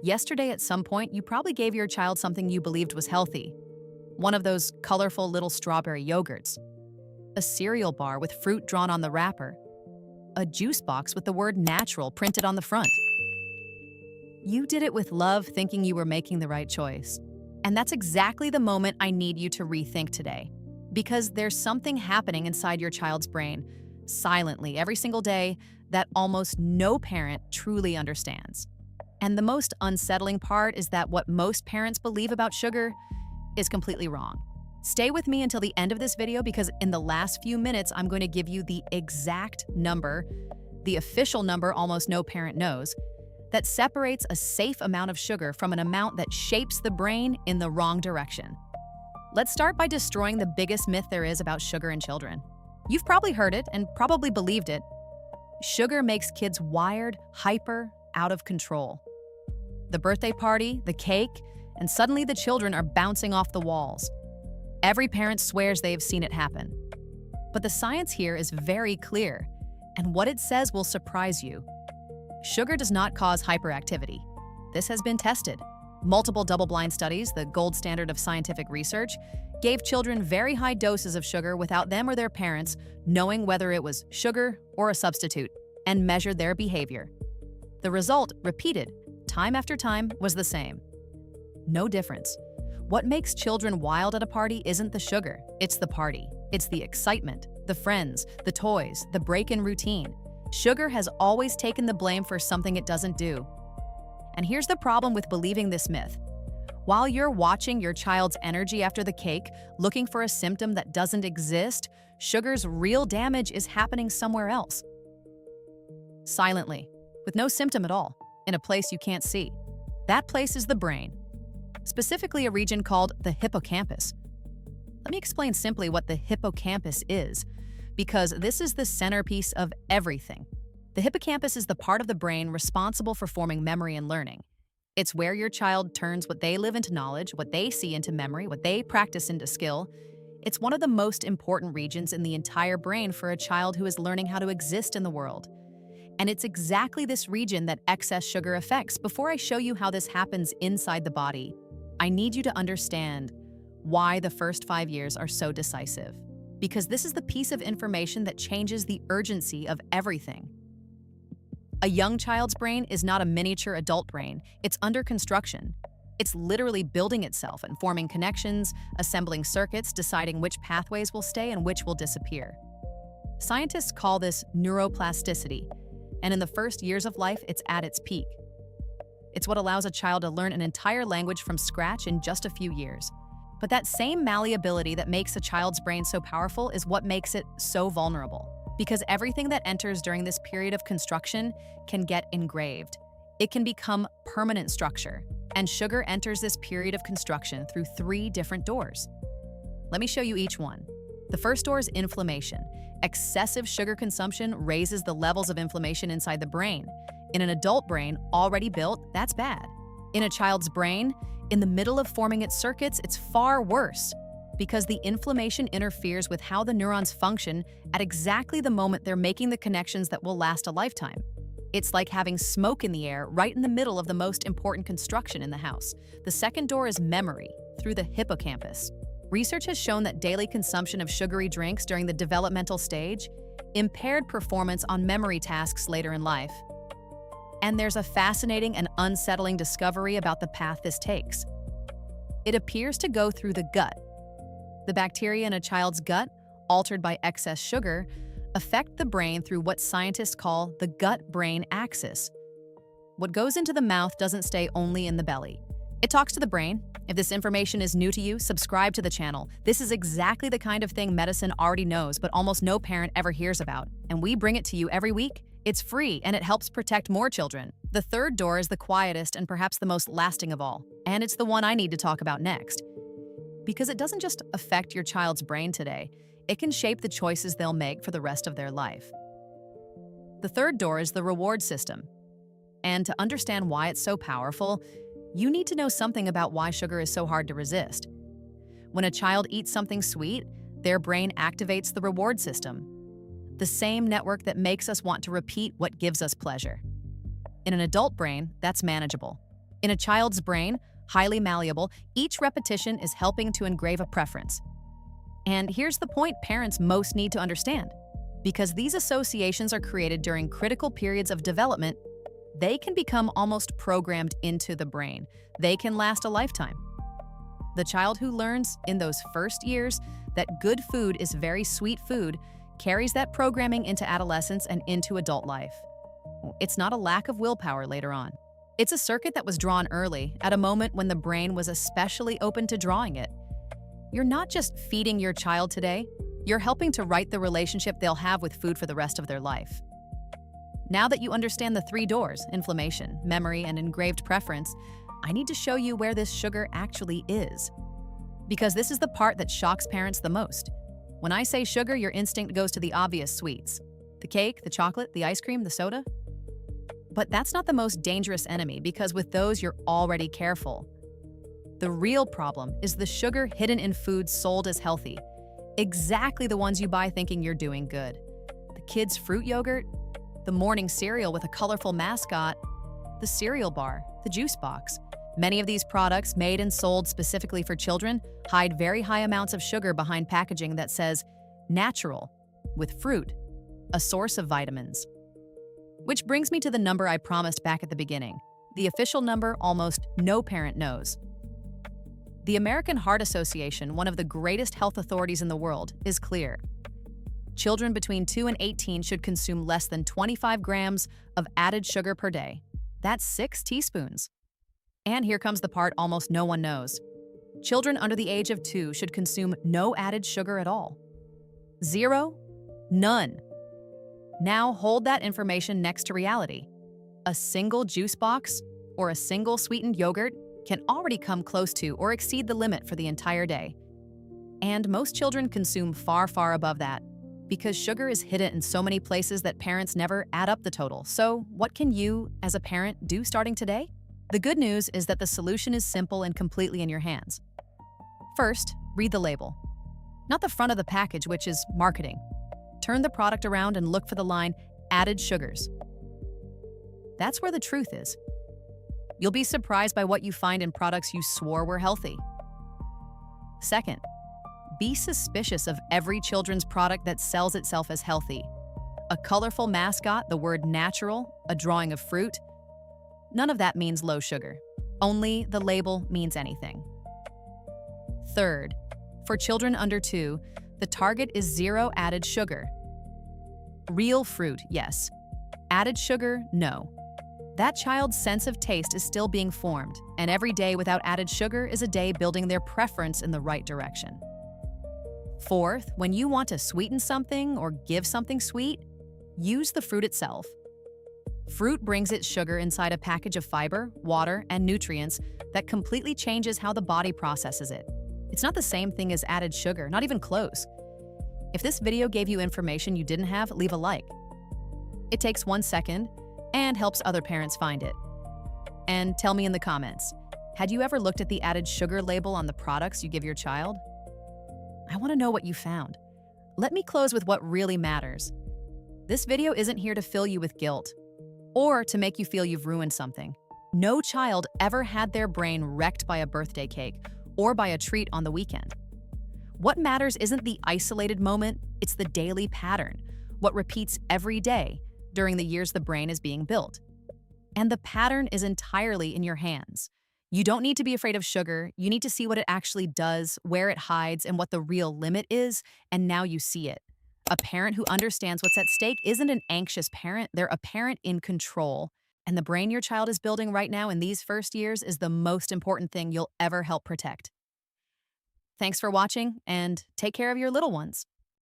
Yesterday, at some point, you probably gave your child something you believed was healthy. One of those colorful little strawberry yogurts, a cereal bar with fruit drawn on the wrapper, a juice box with the word natural printed on the front. You did it with love, thinking you were making the right choice. And that's exactly the moment I need you to rethink today. Because there's something happening inside your child's brain, silently, every single day, that almost no parent truly understands. And the most unsettling part is that what most parents believe about sugar is completely wrong. Stay with me until the end of this video because in the last few minutes, I'm going to give you the exact number, the official number almost no parent knows, that separates a safe amount of sugar from an amount that shapes the brain in the wrong direction. Let's start by destroying the biggest myth there is about sugar in children. You've probably heard it and probably believed it. Sugar makes kids wired, hyper, out of control. The birthday party, the cake, and suddenly the children are bouncing off the walls. Every parent swears they've seen it happen. But the science here is very clear, and what it says will surprise you. Sugar does not cause hyperactivity. This has been tested. Multiple double-blind studies, the gold standard of scientific research, gave children very high doses of sugar without them or their parents knowing whether it was sugar or a substitute, and measured their behavior. The result, repeated time after time, was the same. No difference. What makes children wild at a party isn't the sugar, it's the party. It's the excitement, the friends, the toys, the break-in routine. Sugar has always taken the blame for something it doesn't do. And here's the problem with believing this myth. While you're watching your child's energy after the cake, looking for a symptom that doesn't exist, sugar's real damage is happening somewhere else. Silently, with no symptom at all, in a place you can't see. That place is the brain, specifically a region called the hippocampus. Let me explain simply what the hippocampus is, because this is the centerpiece of everything. The hippocampus is the part of the brain responsible for forming memory and learning. It's where your child turns what they live into knowledge, what they see into memory, what they practice into skill. It's one of the most important regions in the entire brain for a child who is learning how to exist in the world. And it's exactly this region that excess sugar affects. Before I show you how this happens inside the body, I need you to understand why the first 5 years are so decisive. Because this is the piece of information that changes the urgency of everything. A young child's brain is not a miniature adult brain. It's under construction. It's literally building itself and forming connections, assembling circuits, deciding which pathways will stay and which will disappear. Scientists call this neuroplasticity, and in the first years of life, it's at its peak. It's what allows a child to learn an entire language from scratch in just a few years. But that same malleability that makes a child's brain so powerful is what makes it so vulnerable. Because everything that enters during this period of construction can get engraved. It can become permanent structure. And sugar enters this period of construction through 3 different doors. Let me show you each one. The first door is inflammation. Excessive sugar consumption raises the levels of inflammation inside the brain. In an adult brain already built, that's bad. In a child's brain, in the middle of forming its circuits, it's far worse. Because the inflammation interferes with how the neurons function at exactly the moment they're making the connections that will last a lifetime. It's like having smoke in the air right in the middle of the most important construction in the house. The second door is memory, through the hippocampus. Research has shown that daily consumption of sugary drinks during the developmental stage impaired performance on memory tasks later in life. And there's a fascinating and unsettling discovery about the path this takes. It appears to go through the gut. The bacteria in a child's gut, altered by excess sugar, affect the brain through what scientists call the gut-brain axis. What goes into the mouth doesn't stay only in the belly. It talks to the brain. If this information is new to you, subscribe to the channel. This is exactly the kind of thing medicine already knows, but almost no parent ever hears about. And we bring it to you every week. It's free, and it helps protect more children. The third door is the quietest and perhaps the most lasting of all. And it's the one I need to talk about next. Because it doesn't just affect your child's brain today, it can shape the choices they'll make for the rest of their life. The third door is the reward system. And to understand why it's so powerful, you need to know something about why sugar is so hard to resist. When a child eats something sweet, their brain activates the reward system, the same network that makes us want to repeat what gives us pleasure. In an adult brain, that's manageable. In a child's brain, highly malleable, each repetition is helping to engrave a preference. And here's the point parents most need to understand. Because these associations are created during critical periods of development, they can become almost programmed into the brain. They can last a lifetime. The child who learns in those first years that good food is very sweet food carries that programming into adolescence and into adult life. It's not a lack of willpower later on. It's a circuit that was drawn early, at a moment when the brain was especially open to drawing it. You're not just feeding your child today, you're helping to write the relationship they'll have with food for the rest of their life. Now that you understand the three doors, inflammation, memory, and engraved preference, I need to show you where this sugar actually is. Because this is the part that shocks parents the most. When I say sugar, your instinct goes to the obvious sweets. The cake, the chocolate, the ice cream, the soda. But that's not the most dangerous enemy, because with those you're already careful. The real problem is the sugar hidden in foods sold as healthy. Exactly the ones you buy thinking you're doing good. The kids' fruit yogurt, the morning cereal with a colorful mascot, the cereal bar, the juice box. Many of these products, made and sold specifically for children, hide very high amounts of sugar behind packaging that says natural, with fruit, a source of vitamins. Which brings me to the number I promised back at the beginning, the official number almost no parent knows. The American Heart Association, one of the greatest health authorities in the world, is clear. Children between 2 and 18 should consume less than 25 grams of added sugar per day. That's 6 teaspoons. And here comes the part almost no one knows. Children under the age of 2 should consume no added sugar at all. 0? None. Now hold that information next to reality. A single juice box or a single sweetened yogurt can already come close to or exceed the limit for the entire day. And most children consume far, far above that, because sugar is hidden in so many places that parents never add up the total. So what can you, as a parent, do starting today? The good news is that the solution is simple and completely in your hands. First, read the label. Not the front of the package, which is marketing. Turn the product around and look for the line, added sugars. That's where the truth is. You'll be surprised by what you find in products you swore were healthy. Second, be suspicious of every children's product that sells itself as healthy. A colorful mascot, the word natural, a drawing of fruit. None of that means low sugar. Only the label means anything. Third, for children under 2, the target is 0 added sugar. Real fruit, yes. Added sugar, no. That child's sense of taste is still being formed, and every day without added sugar is a day building their preference in the right direction. Fourth, when you want to sweeten something or give something sweet, use the fruit itself. Fruit brings its sugar inside a package of fiber, water, and nutrients that completely changes how the body processes it. It's not the same thing as added sugar, not even close. If this video gave you information you didn't have, leave a like. It takes 1 second and helps other parents find it. And tell me in the comments, had you ever looked at the added sugar label on the products you give your child? I want to know what you found. Let me close with what really matters. This video isn't here to fill you with guilt or to make you feel you've ruined something. No child ever had their brain wrecked by a birthday cake or by a treat on the weekend. What matters isn't the isolated moment, it's the daily pattern, what repeats every day during the years the brain is being built. And the pattern is entirely in your hands. You don't need to be afraid of sugar, you need to see what it actually does, where it hides, and what the real limit is, and now you see it. A parent who understands what's at stake isn't an anxious parent, they're a parent in control. And the brain your child is building right now in these first years is the most important thing you'll ever help protect. Thanks for watching, and take care of your little ones.